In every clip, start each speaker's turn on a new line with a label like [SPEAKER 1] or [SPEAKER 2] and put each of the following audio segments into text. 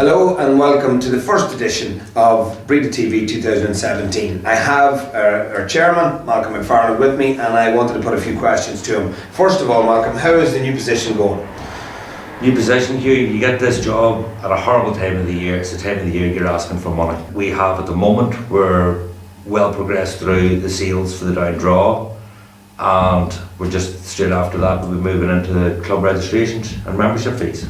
[SPEAKER 1] Hello and welcome to the first edition of Breda TV 2017. I have our chairman, Malcolm McFarland, with me, and I wanted to put a few questions to him. First of all, Malcolm, how is the new position going?
[SPEAKER 2] New position, Hugh, you get this job at a horrible time of the year. It's the time of the year you're asking for money. We have at the moment, we're well progressed through the seals for the down draw, and we're just straight after that we'll be moving into the club registrations and membership fees.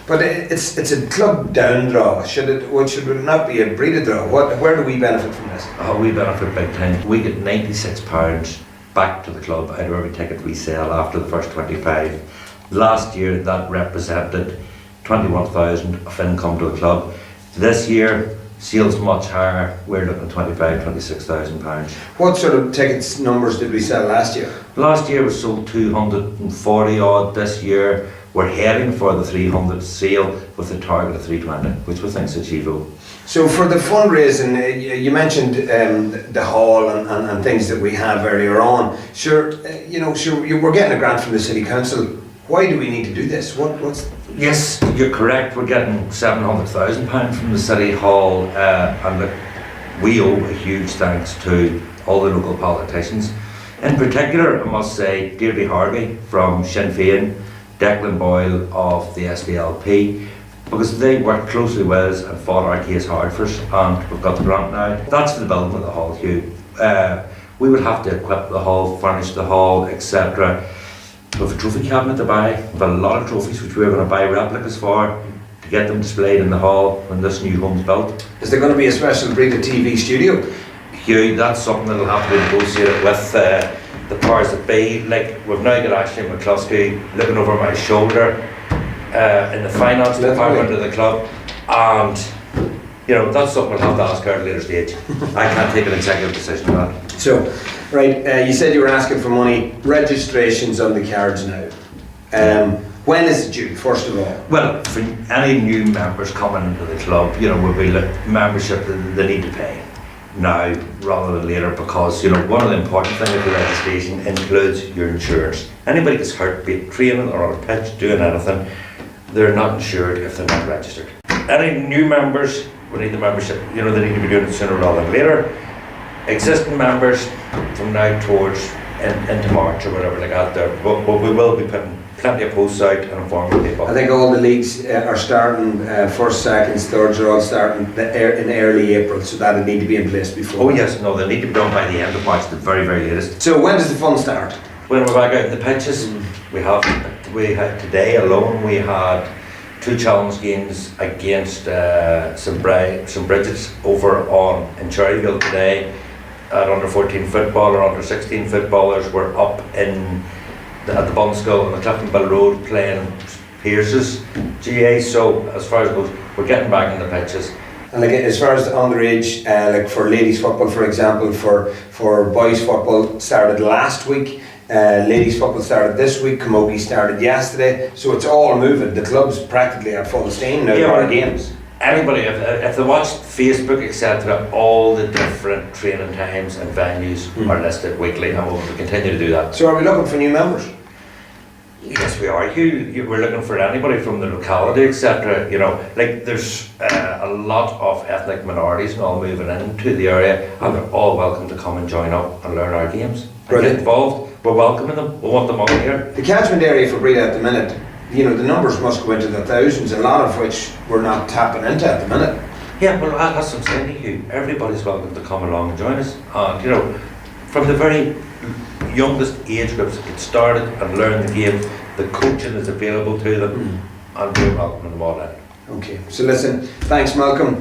[SPEAKER 1] But it's a club down draw. Should it not be a Breda draw? Where do we benefit from this?
[SPEAKER 2] Oh, we benefit big time. We get £96 back to the club out of every ticket we sell after the first 25. Last year that represented 21,000 of income to the club. This year, sales much higher. We're looking at £26,000.
[SPEAKER 1] What sort of tickets numbers did we sell last year?
[SPEAKER 2] Last year we sold 240 odd. This year we're heading for the 300 sale with a target of 320, which we think is achievable.
[SPEAKER 1] So for the fundraising, you mentioned the hall and things that we have earlier on. Sure, we're getting a grant from the City Council. Why do we need to do this?
[SPEAKER 2] Yes, you're correct. We're getting £700,000 from the City Hall, and we owe a huge thanks to all the local politicians. In particular, I must say, Deirdre Harvey from Sinn Féin, Declan Boyle of the SDLP, because they worked closely with us and fought our case hard for us, and we've got the grant now. That's for the building of the hall, Hugh. We would have to equip the hall, furnish the hall, etc. We have a trophy cabinet to buy. We've got a lot of trophies which we're going to buy replicas for to get them displayed in the hall when this new home's built.
[SPEAKER 1] Is there going to be a special Breda TV studio?
[SPEAKER 2] Hugh, that's something that'll have to be negotiated with the powers that be. Like, we've now got Ashley McCluskey looking over my shoulder in the finance department of the club, and that's something we'll have to ask her at a later stage. I can't take an executive decision on that.
[SPEAKER 1] So, right, you said you were asking for money. Registration's on the cards now. When is it due, first of all?
[SPEAKER 2] Well, for any new members coming into the club, we'll be membership that they need to pay now rather than later, because one of the important things with the registration includes your insurance. Anybody gets hurt, be it training or on a pitch, doing anything, they're not insured if they're not registered. Any new members will need the membership. They need to be doing it sooner rather than later. Existing members from now towards into March or whatever like that there, but we will be putting plenty of posts out and informing people.
[SPEAKER 1] I think all the leagues are starting, first, seconds, thirds are all starting in early April, so that would need to be in place before.
[SPEAKER 2] Oh yes, no, they need to be done by the end of March, the very, very latest.
[SPEAKER 1] So when does the fun start?
[SPEAKER 2] When we're back out in the pitches, we had today alone, we had 2 challenge games against St Bridget's over in Cherryville today. At under 14 football or under 16 footballers were up at the Bunskull on the Cliftonville Road playing Pierce's GA. So as far as it goes, we're getting back in the pitches.
[SPEAKER 1] And like as far as the underage, like for ladies football, for example, for boys football started last week. Ladies football started this week. Camogie started yesterday. So it's all moving. The club's practically at full steam now.
[SPEAKER 2] Yeah,
[SPEAKER 1] for games.
[SPEAKER 2] Anybody, if they watch Facebook, etc., all the different training times and venues are listed weekly, and we'll continue to do that.
[SPEAKER 1] So are we looking for new members?
[SPEAKER 2] Yes, we are. We're looking for anybody from the locality, etc. Like there's a lot of ethnic minorities and all moving into the area, and they're all welcome to come and join up and learn our games and get involved. We're welcoming them. We want them all here.
[SPEAKER 1] The catchment area for Breda at the minute, the numbers must go into the thousands, a lot of which we're not tapping into at the minute.
[SPEAKER 2] Yeah, well, that's what I'm saying to you. Everybody's welcome to come along and join us. And, from the very youngest age groups, get started and learn the game. The coaching is available to them, and we're welcoming them all in.
[SPEAKER 1] Okay, so listen, thanks Malcolm.